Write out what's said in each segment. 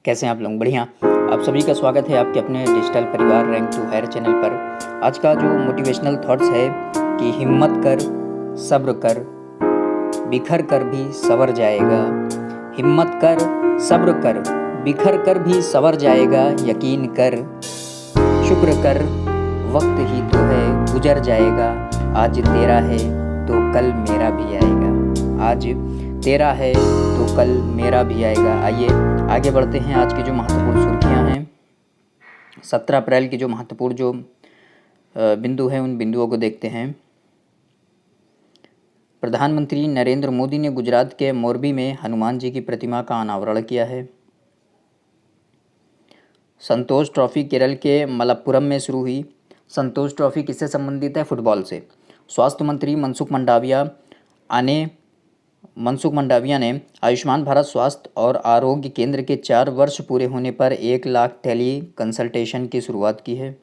कैसे हैं आप लोग? बढ़िया। आप सभी का स्वागत है आपके अपने डिजिटल परिवार रैंक टू हायर चैनल पर। आज का जो मोटिवेशनल थॉट्स है कि हिम्मत कर, सब्र कर, बिखर कर भी संवर जाएगा। हिम्मत कर, सब्र कर, बिखर कर भी संवर जाएगा। यकीन कर, शुक्र कर, वक्त ही तो है गुजर जाएगा। आज तेरा है तो कल मेरा भी आएगा। आज तेरा है तो कल मेरा भी आएगा। आइए आगे बढ़ते हैं। आज की जो महत्वपूर्ण सुर्खियां हैं, 17 अप्रैल की जो महत्वपूर्ण जो बिंदु हैं उन बिंदुओं को देखते हैं। प्रधानमंत्री नरेंद्र मोदी ने गुजरात के मोरबी में हनुमान जी की प्रतिमा का अनावरण किया है। संतोष ट्रॉफी केरल के मलप्पुरम में शुरू हुई। संतोष ट्रॉफी किससे संबंधित है? फुटबॉल से। स्वास्थ्य मंत्री मनसुख मंडाविया ने आयुष्मान भारत स्वास्थ्य और आरोग्य केंद्र के 4 वर्ष पूरे होने पर 1 लाख टेली कंसल्टेशन की शुरुआत की है।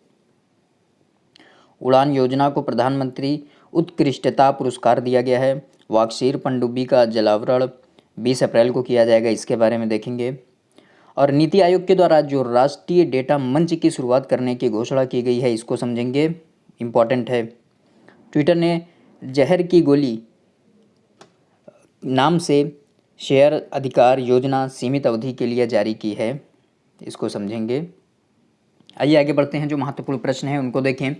उड़ान योजना को प्रधानमंत्री उत्कृष्टता पुरस्कार दिया गया है। वाक्षीर पनडुब्बी का जलावरण 20 अप्रैल को किया जाएगा, इसके बारे में देखेंगे। और नीति आयोग के द्वारा जो राष्ट्रीय डेटा मंच की शुरुआत करने की घोषणा की गई है, इसको समझेंगे, इम्पॉर्टेंट है। ट्विटर ने जहर की गोली नाम से शेयर अधिकार योजना सीमित अवधि के लिए जारी की है, इसको समझेंगे। आइए आगे बढ़ते हैं। जो महत्वपूर्ण प्रश्न है उनको देखें।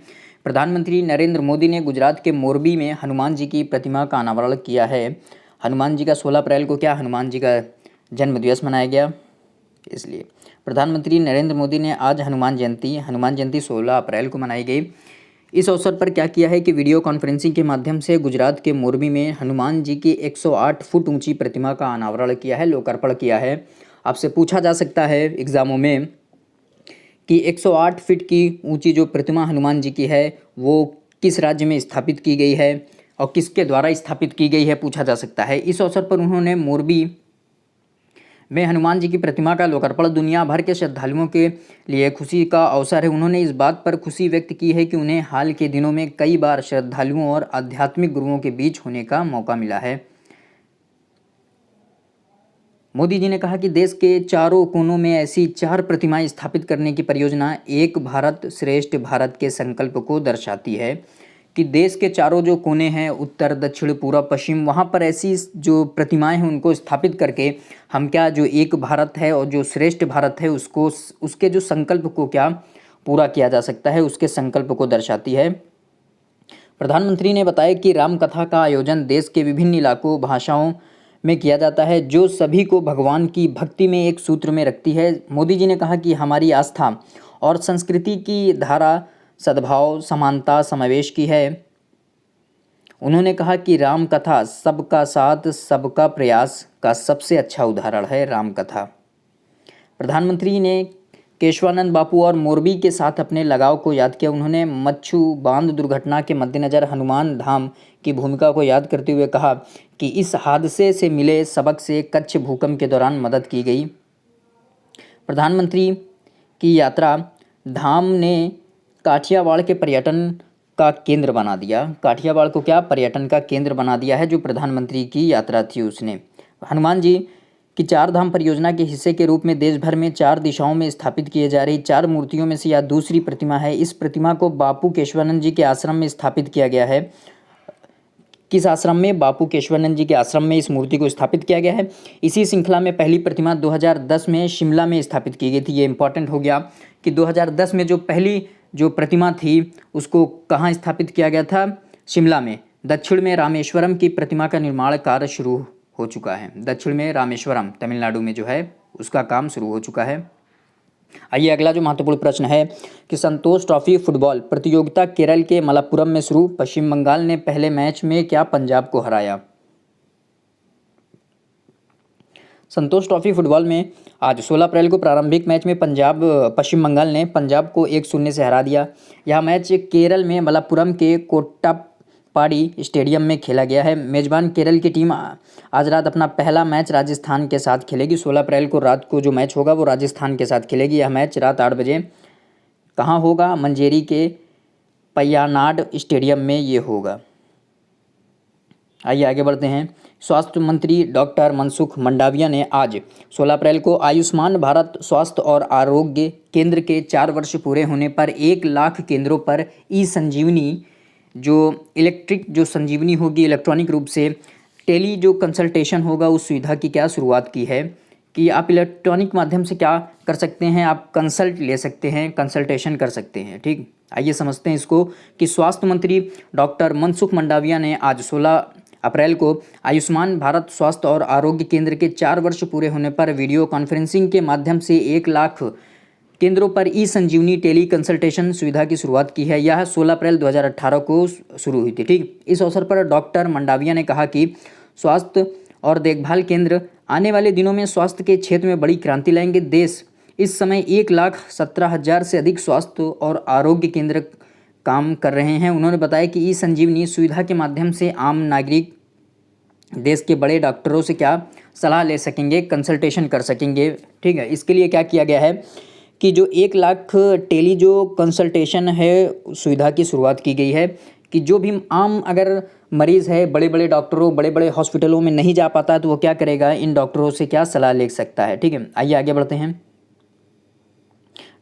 प्रधानमंत्री नरेंद्र मोदी ने गुजरात के मोरबी में हनुमान जी की प्रतिमा का अनावरण किया है। हनुमान जी का 16 अप्रैल को क्या हनुमान जी का जन्म दिवस मनाया गया, इसलिए प्रधानमंत्री नरेंद्र मोदी ने आज हनुमान जयंती 16 अप्रैल को मनाई गई। इस अवसर पर क्या किया है कि वीडियो कॉन्फ्रेंसिंग के माध्यम से गुजरात के मोरबी में हनुमान जी की 108 फुट ऊंची प्रतिमा का अनावरण किया है, लोकार्पण किया है। आपसे पूछा जा सकता है एग्जामों में कि 108 फीट की ऊंची जो प्रतिमा हनुमान जी की है वो किस राज्य में स्थापित की गई है और किसके द्वारा स्थापित की गई है, पूछा जा सकता है। इस अवसर पर उन्होंने मोरबी में हनुमान जी की प्रतिमा का लोकार्पण दुनिया भर के श्रद्धालुओं के लिए खुशी का अवसर है। उन्होंने इस बात पर खुशी व्यक्त की है कि उन्हें हाल के दिनों में कई बार श्रद्धालुओं और आध्यात्मिक गुरुओं के बीच होने का मौका मिला है। मोदी जी ने कहा कि देश के चारों कोनों में ऐसी 4 प्रतिमाएं स्थापित करने की परियोजना एक भारत श्रेष्ठ भारत के संकल्प को दर्शाती है कि देश के चारों जो कोने हैं, उत्तर, दक्षिण, पूर्व, पश्चिम, वहाँ पर ऐसी जो प्रतिमाएं हैं उनको स्थापित करके हम क्या जो एक भारत है और जो श्रेष्ठ भारत है उसको, उसके जो संकल्प को क्या पूरा किया जा सकता है, उसके संकल्प को दर्शाती है। प्रधानमंत्री ने बताया कि राम कथा का आयोजन देश के विभिन्न इलाकों, भाषाओं में किया जाता है जो सभी को भगवान की भक्ति में एक सूत्र में रखती है। मोदी जी ने कहा कि हमारी आस्था और संस्कृति की धारा सद्भाव, समानता, समावेश की है। उन्होंने कहा कि राम कथा सबका साथ सबका प्रयास का सबसे अच्छा उदाहरण है। राम कथा। प्रधानमंत्री ने केशवानंद बापू और मोरबी के साथ अपने लगाव को याद किया। उन्होंने मच्छू बांध दुर्घटना के मद्देनज़र हनुमान धाम की भूमिका को याद करते हुए कहा कि इस हादसे से मिले सबक से कच्छ भूकंप के दौरान मदद की गई। प्रधानमंत्री की यात्रा धाम ने काठियावाड़ के पर्यटन का केंद्र बना दिया। काठियावाड़ को क्या पर्यटन का केंद्र बना दिया है। जो प्रधानमंत्री की यात्रा थी उसने हनुमान जी की 4 धाम परियोजना के हिस्से के रूप में देश भर में 4 दिशाओं में स्थापित किए जा रही 4 मूर्तियों में से यह दूसरी प्रतिमा है। इस प्रतिमा को बापू केशवानंद जी के आश्रम में स्थापित किया गया है। किस आश्रम में? बापू केशवानंद जी के आश्रम में इस मूर्ति को स्थापित किया गया है। इसी श्रृंखला में पहली प्रतिमा 2010 में शिमला में स्थापित की गई थी। ये इंपॉर्टेंट हो गया कि 2010 में जो पहली जो प्रतिमा थी उसको कहाँ स्थापित किया गया था? शिमला में। दक्षिण में रामेश्वरम की प्रतिमा का निर्माण कार्य शुरू हो चुका है। दक्षिण में रामेश्वरम तमिलनाडु में जो है उसका काम शुरू हो चुका है। आइए अगला जो महत्वपूर्ण प्रश्न है कि संतोष ट्रॉफी फुटबॉल प्रतियोगिता केरल के मलप्पुरम में शुरू। पश्चिम बंगाल ने पहले मैच में क्या पंजाब को हराया? संतोष ट्रॉफी फुटबॉल में आज 16 अप्रैल को प्रारंभिक मैच में पश्चिम बंगाल ने पंजाब को 1-0 से हरा दिया। यह मैच केरल में मलप्पुरम के कोट्टापाडी स्टेडियम में खेला गया है। मेजबान केरल की टीम आज रात अपना पहला मैच राजस्थान के साथ खेलेगी। 16 अप्रैल को रात को जो मैच होगा वो राजस्थान के साथ खेलेगी। यह मैच रात 8 बजे कहाँ होगा? मंजेरी के पय्यानाड स्टेडियम में ये होगा। आइए आगे बढ़ते हैं। स्वास्थ्य मंत्री डॉक्टर मनसुख मंडाविया ने आज 16 अप्रैल को आयुष्मान भारत स्वास्थ्य और आरोग्य केंद्र के 4 वर्ष पूरे होने पर 1 लाख केंद्रों पर ई संजीवनी जो संजीवनी होगी, इलेक्ट्रॉनिक रूप से टेली जो कंसल्टेशन होगा, उस सुविधा की क्या शुरुआत की है कि आप इलेक्ट्रॉनिक माध्यम से क्या कर सकते हैं, आप कंसल्ट ले सकते हैं, कंसल्टेशन कर सकते हैं। ठीक, आइए समझते हैं इसको कि स्वास्थ्य मंत्री डॉक्टर मनसुख मंडाविया ने आज 16 अप्रैल को आयुष्मान भारत स्वास्थ्य और आरोग्य केंद्र के 4 वर्ष पूरे होने पर वीडियो कॉन्फ्रेंसिंग के माध्यम से 1 लाख केंद्रों पर ई संजीवनी टेली कंसल्टेशन सुविधा की शुरुआत की है। यह 16 अप्रैल 2018 को शुरू हुई थी। ठीक, इस अवसर पर डॉक्टर मंडाविया ने कहा कि स्वास्थ्य और देखभाल केंद्र आने वाले दिनों में स्वास्थ्य के क्षेत्र में बड़ी क्रांति लाएंगे। देश इस समय 1,17,000 से अधिक स्वास्थ्य और आरोग्य केंद्र काम कर रहे हैं। उन्होंने बताया कि ई संजीवनी सुविधा के माध्यम से आम नागरिक देश के बड़े डॉक्टरों से क्या सलाह ले सकेंगे, कंसल्टेशन कर सकेंगे। ठीक है, इसके लिए क्या किया गया है कि जो 1 लाख टेली जो कंसल्टेशन है सुविधा की शुरुआत की गई है कि जो भी आम अगर मरीज़ है बड़े बड़े डॉक्टरों, बड़े बड़े हॉस्पिटलों में नहीं जा पाता है तो वो क्या करेगा, इन डॉक्टरों से क्या सलाह ले सकता है। ठीक है, आइए आगे बढ़ते हैं।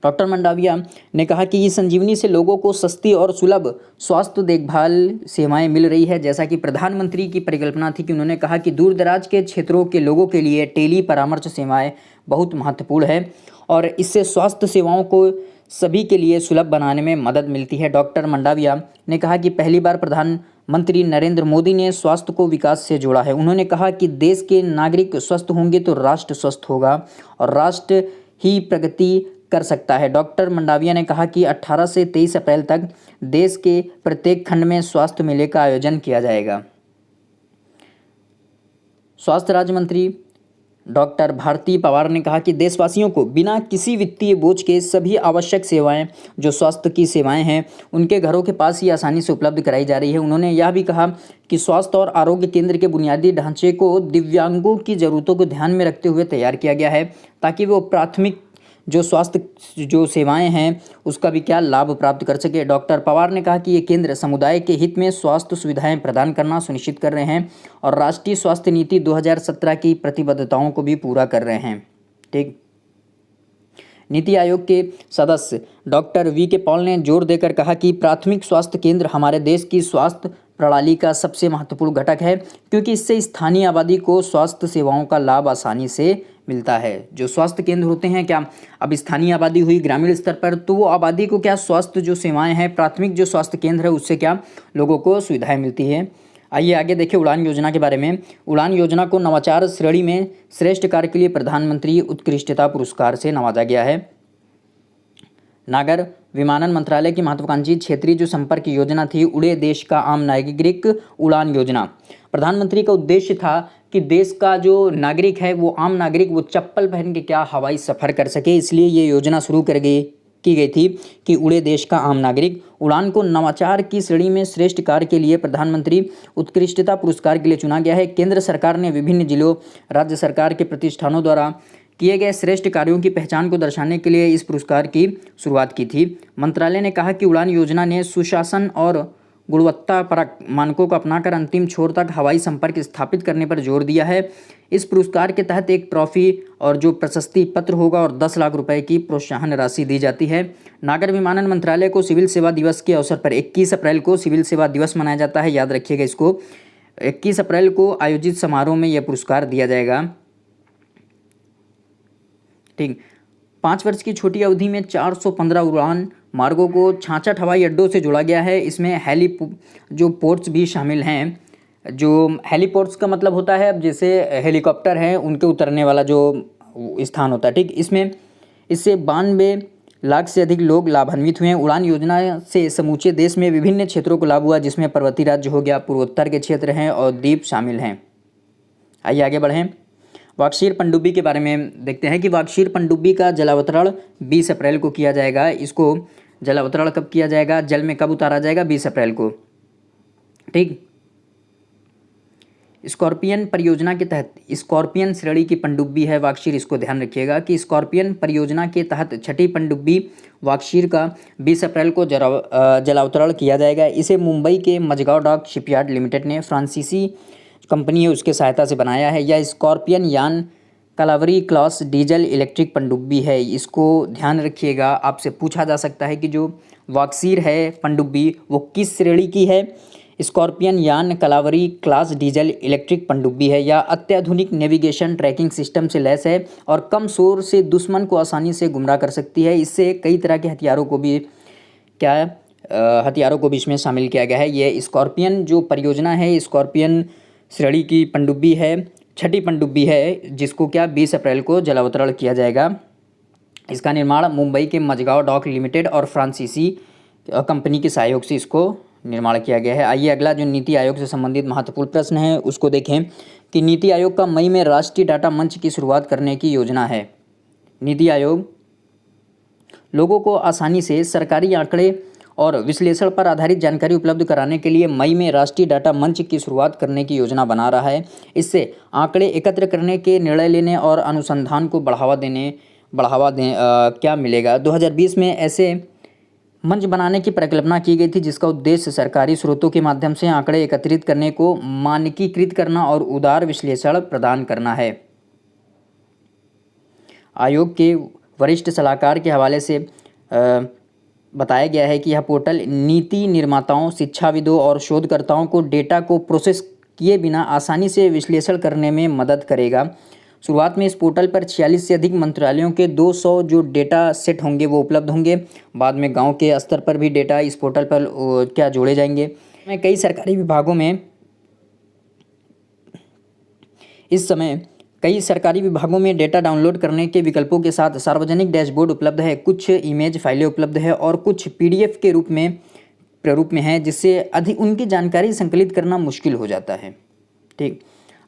डॉक्टर मंडाविया ने कहा कि ये संजीवनी से लोगों को सस्ती और सुलभ स्वास्थ्य देखभाल सेवाएं मिल रही है। जैसा कि प्रधानमंत्री की परिकल्पना थी कि उन्होंने कहा कि दूर दराज के क्षेत्रों के लोगों के लिए टेली परामर्श सेवाएं बहुत महत्वपूर्ण है और इससे स्वास्थ्य सेवाओं को सभी के लिए सुलभ बनाने में मदद मिलती है। डॉक्टर मंडाविया ने कहा कि पहली बार प्रधानमंत्री नरेंद्र मोदी ने स्वास्थ्य को विकास से जोड़ा है। उन्होंने कहा कि देश के नागरिक स्वस्थ होंगे तो राष्ट्र स्वस्थ होगा और राष्ट्र ही प्रगति कर सकता है। डॉक्टर मंडाविया ने कहा कि 18 से 23 अप्रैल तक देश के प्रत्येक खंड में स्वास्थ्य मेले का आयोजन किया जाएगा। स्वास्थ्य राज्य मंत्री डॉक्टर भारती पवार ने कहा कि देशवासियों को बिना किसी वित्तीय बोझ के सभी आवश्यक सेवाएं जो स्वास्थ्य की सेवाएं हैं उनके घरों के पास ही आसानी से उपलब्ध कराई जा रही है। उन्होंने यह भी कहा कि स्वास्थ्य और आरोग्य केंद्र के बुनियादी ढांचे को दिव्यांगों की ज़रूरतों को ध्यान में रखते हुए तैयार किया गया है ताकि वो प्राथमिक जो स्वास्थ्य जो सेवाएं हैं उसका भी क्या लाभ प्राप्त कर सके। डॉक्टर पवार ने कहा कि ये केंद्र समुदाय के हित में स्वास्थ्य सुविधाएं प्रदान करना सुनिश्चित कर रहे हैं और राष्ट्रीय स्वास्थ्य नीति 2017 की प्रतिबद्धताओं को भी पूरा कर रहे हैं। ठीक, नीति आयोग के सदस्य डॉक्टर वी के पॉल ने जोर देकर कहा कि प्राथमिक स्वास्थ्य केंद्र हमारे देश की स्वास्थ्य प्रणाली का सबसे महत्वपूर्ण घटक है क्योंकि इससे स्थानीय आबादी को स्वास्थ्य सेवाओं का लाभ आसानी से मिलता है। जो स्वास्थ्य केंद्र होते हैं क्या, अब स्थानीय आबादी हुई ग्रामीण स्तर पर तो वो आबादी को क्या स्वास्थ्य जो सेवाएं हैं, प्राथमिक जो स्वास्थ्य केंद्र है उससे क्या लोगों को सुविधाएं मिलती है। आइए आगे देखिए उड़ान योजना के बारे में। उड़ान योजना को नवाचार श्रेणी में श्रेष्ठ कार्य के लिए प्रधानमंत्री उत्कृष्टता पुरस्कार से नवाजा गया है। नागर विमानन मंत्रालय की महत्वाकांक्षी क्षेत्रीय जो संपर्क योजना थी उड़े देश का आम नागरिक उड़ान योजना, प्रधानमंत्री का उद्देश्य था कि देश का जो नागरिक है वो आम नागरिक वो चप्पल पहन के क्या हवाई सफ़र कर सके, इसलिए ये योजना शुरू की गई थी कि उड़े देश का आम नागरिक। उड़ान को नवाचार की श्रेणी में श्रेष्ठ कार्य के लिए प्रधानमंत्री उत्कृष्टता पुरस्कार के लिए चुना गया है। केंद्र सरकार ने विभिन्न जिलों, राज्य सरकार के प्रतिष्ठानों द्वारा किए गए श्रेष्ठ कार्यों की पहचान को दर्शाने के लिए इस पुरस्कार की शुरुआत की थी। मंत्रालय ने कहा कि उड़ान योजना ने सुशासन और गुणवत्तापरक मानकों को अपनाकर अंतिम छोर तक हवाई संपर्क स्थापित करने पर जोर दिया है। इस पुरस्कार के तहत एक ट्रॉफी और जो प्रशस्ति पत्र होगा और 10 लाख रुपए की प्रोत्साहन राशि दी जाती है। नागर विमानन मंत्रालय को सिविल सेवा दिवस के अवसर पर 21 अप्रैल को सिविल सेवा दिवस मनाया जाता है, याद रखिएगा इसको। 21 अप्रैल को आयोजित समारोह में यह पुरस्कार दिया जाएगा। ठीक, 5 वर्ष की छोटी अवधि में 415 उड़ान मार्गों को 66 हवाई अड्डों से जोड़ा गया है। इसमें जो पोर्ट्स भी शामिल हैं। जो हेलीपोर्ट्स का मतलब होता है अब जैसे हेलीकॉप्टर हैं उनके उतरने वाला जो स्थान होता है। ठीक, इससे 92 लाख से अधिक लोग लाभान्वित हुए हैं। उड़ान योजना से समूचे देश में विभिन्न क्षेत्रों को लाभ हुआ जिसमें पर्वतीय राज्य हो गया, पूर्वोत्तर के क्षेत्र हैं और द्वीप शामिल हैं। आइए आगे बढ़ें। वाक्षीर पनडुब्बी के बारे में देखते हैं कि वाक्षीर पनडुब्बी का जलावतरण 20 अप्रैल को किया जाएगा। इसको जलावतरण कब किया जाएगा, जल में कब उतारा जाएगा, 20 अप्रैल को। ठीक, स्कॉर्पियन परियोजना के तहत स्कॉर्पियन श्रेणी की पनडुब्बी है वाक्षीर, इसको ध्यान रखिएगा कि स्कॉर्पियन परियोजना के तहत छठी पनडुब्बी वाक्षीर का 20 अप्रैल को जलावतरण किया जाएगा। इसे मुंबई के मझगांव डॉक शिपयार्ड लिमिटेड ने फ्रांसीसी कंपनी है उसके सहायता से बनाया है। यह स्कॉर्पियन यान कलावरी क्लास डीजल इलेक्ट्रिक पनडुब्बी है, इसको ध्यान रखिएगा। आपसे पूछा जा सकता है कि जो वाक्षीर है पनडुब्बी वो किस श्रेणी की है। स्कॉर्पियन यान कलावरी क्लास डीजल इलेक्ट्रिक पनडुब्बी है। या अत्याधुनिक नेविगेशन ट्रैकिंग सिस्टम से लैस है और कम शोर से दुश्मन को आसानी से गुमराह कर सकती है। इससे कई तरह के हथियारों को भी इसमें शामिल किया गया है। ये स्कॉर्पियन जो परियोजना है स्कॉर्पियन श्रेणी की पनडुब्बी है, छठी पनडुब्बी है, जिसको 20 अप्रैल को जलावतरण किया जाएगा। इसका निर्माण मुंबई के मझगांव डॉक लिमिटेड और फ्रांसीसी कंपनी के सहयोग से इसको निर्माण किया गया है। आइए अगला जो नीति आयोग से संबंधित महत्वपूर्ण प्रश्न है उसको देखें कि नीति आयोग का मई में राष्ट्रीय डाटा मंच की शुरुआत करने की योजना है। नीति आयोग लोगों को आसानी से सरकारी आंकड़े और विश्लेषण पर आधारित जानकारी उपलब्ध कराने के लिए मई में राष्ट्रीय डाटा मंच की शुरुआत करने की योजना बना रहा है। इससे आंकड़े एकत्र करने के, निर्णय लेने और अनुसंधान को बढ़ावा दें क्या मिलेगा। 2020 में ऐसे मंच बनाने की परिकल्पना की गई थी जिसका उद्देश्य सरकारी स्रोतों के माध्यम से आंकड़े एकत्रित करने को मानकीकृत करना और उदार विश्लेषण प्रदान करना है। आयोग के वरिष्ठ सलाहकार के हवाले से बताया गया है कि यह पोर्टल नीति निर्माताओं, शिक्षाविदों और शोधकर्ताओं को डेटा को प्रोसेस किए बिना आसानी से विश्लेषण करने में मदद करेगा। शुरुआत में इस पोर्टल पर 46 से अधिक मंत्रालयों के 200 जो डेटा सेट होंगे वो उपलब्ध होंगे। बाद में गांव के स्तर पर भी डेटा इस पोर्टल पर जोड़े जाएंगे। कई सरकारी विभागों में इस समय कई सरकारी विभागों में डेटा डाउनलोड करने के विकल्पों के साथ सार्वजनिक डैशबोर्ड उपलब्ध है। कुछ इमेज फाइलें उपलब्ध है और कुछ PDF के प्रारूप में है, जिससे अधिक उनकी जानकारी संकलित करना मुश्किल हो जाता है। ठीक,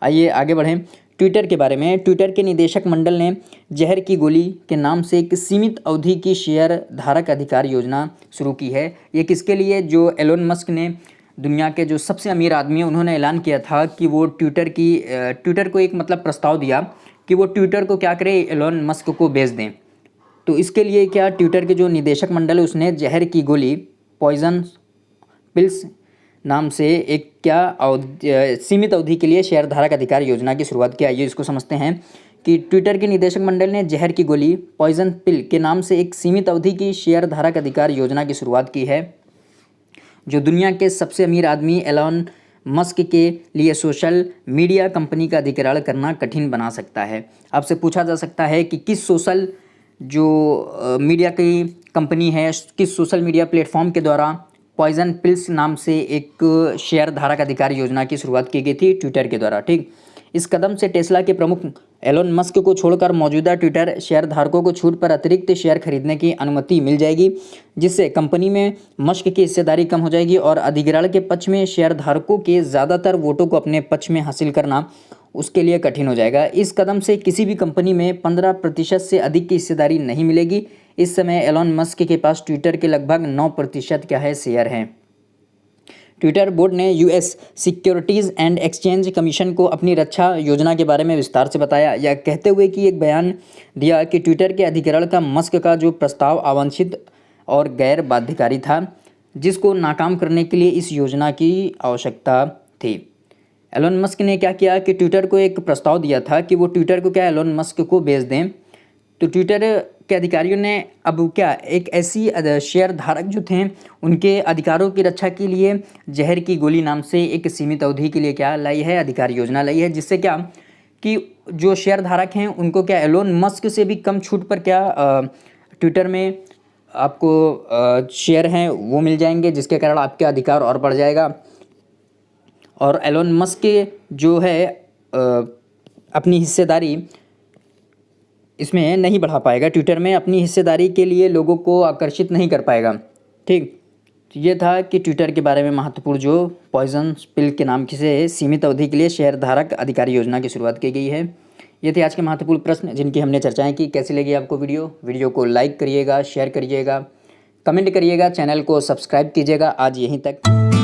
आइए आगे बढ़ें। ट्विटर के बारे में, ट्विटर के निदेशक मंडल ने जहर की गोली के नाम से एक सीमित अवधि की शेयर धारक अधिकार योजना शुरू की है। ये किसके लिए? जो एलोन मस्क ने, दुनिया के जो सबसे अमीर आदमी है, उन्होंने ऐलान किया था कि वो ट्विटर को एक प्रस्ताव दिया कि वो ट्विटर को क्या करे, एलोन मस्क को बेच दें। तो इसके लिए ट्विटर के जो निदेशक मंडल है उसने जहर की गोली, पॉइजन पिल्स नाम से एक सीमित अवधि के लिए शेयर धारक अधिकार योजना की शुरुआत की। आइए इसको समझते हैं कि ट्विटर के निदेशक मंडल ने जहर की गोली, पॉइजन पिल के नाम से एक सीमित अवधि की शेयर धारक अधिकार योजना की शुरुआत की है, जो दुनिया के सबसे अमीर आदमी एलोन मस्क के लिए सोशल मीडिया कंपनी का अधिग्रहण करना कठिन बना सकता है। आपसे पूछा जा सकता है कि किस सोशल मीडिया की कंपनी है, किस सोशल मीडिया प्लेटफॉर्म के द्वारा पॉइजन पिल्स नाम से एक शेयर धारक अधिकार योजना की शुरुआत की गई थी ट्विटर के द्वारा। ठीक, इस कदम से टेस्ला के प्रमुख एलोन मस्क को छोड़कर मौजूदा ट्विटर शेयर धारकों को छूट पर अतिरिक्त शेयर खरीदने की अनुमति मिल जाएगी, जिससे कंपनी में मस्क की हिस्सेदारी कम हो जाएगी और अधिग्रहण के पक्ष में शेयर धारकों के ज़्यादातर वोटों को अपने पक्ष में हासिल करना उसके लिए कठिन हो जाएगा। इस कदम से किसी भी कंपनी में 15% से अधिक की हिस्सेदारी नहीं मिलेगी। इस समय एलोन मस्क के पास ट्विटर के लगभग 9% शेयर हैं। ट्विटर बोर्ड ने US securities and exchange commission को अपनी रक्षा योजना के बारे में विस्तार से बताया, यह कहते हुए कि एक बयान दिया कि ट्विटर के अधिग्रहण का मस्क का जो प्रस्ताव अवांछित और गैर बाध्यकारी था, जिसको नाकाम करने के लिए इस योजना की आवश्यकता थी। एलोन मस्क ने क्या किया कि ट्विटर को एक प्रस्ताव दिया था कि वो ट्विटर को एलोन मस्क को बेच दें। तो ट्विटर के अधिकारियों ने अब एक ऐसी शेयर धारक जो थे उनके अधिकारों की रक्षा के लिए जहर की गोली नाम से एक सीमित अवधि के लिए लाई है, अधिकार योजना लाई है, जिससे कि जो शेयर धारक हैं उनको एलोन मस्क से भी कम छूट पर ट्विटर में आपको शेयर हैं वो मिल जाएंगे, जिसके कारण आपके अधिकार और बढ़ जाएगा। और एलोन मस्क के जो है अपनी हिस्सेदारी इसमें नहीं बढ़ा पाएगा, ट्विटर में अपनी हिस्सेदारी के लिए लोगों को आकर्षित नहीं कर पाएगा। ठीक, तो ये था कि ट्विटर के बारे में महत्वपूर्ण जो पॉइजन पिल के नाम से सीमित अवधि के लिए शेयर धारक अधिकारी योजना की शुरुआत की गई है। ये थे आज के महत्वपूर्ण प्रश्न जिनकी हमने चर्चाएं की। कैसी लगी आपको वीडियो को लाइक करिएगा, शेयर करिएगा, कमेंट करिएगा, चैनल को सब्सक्राइब कीजिएगा। आज यहीं तक।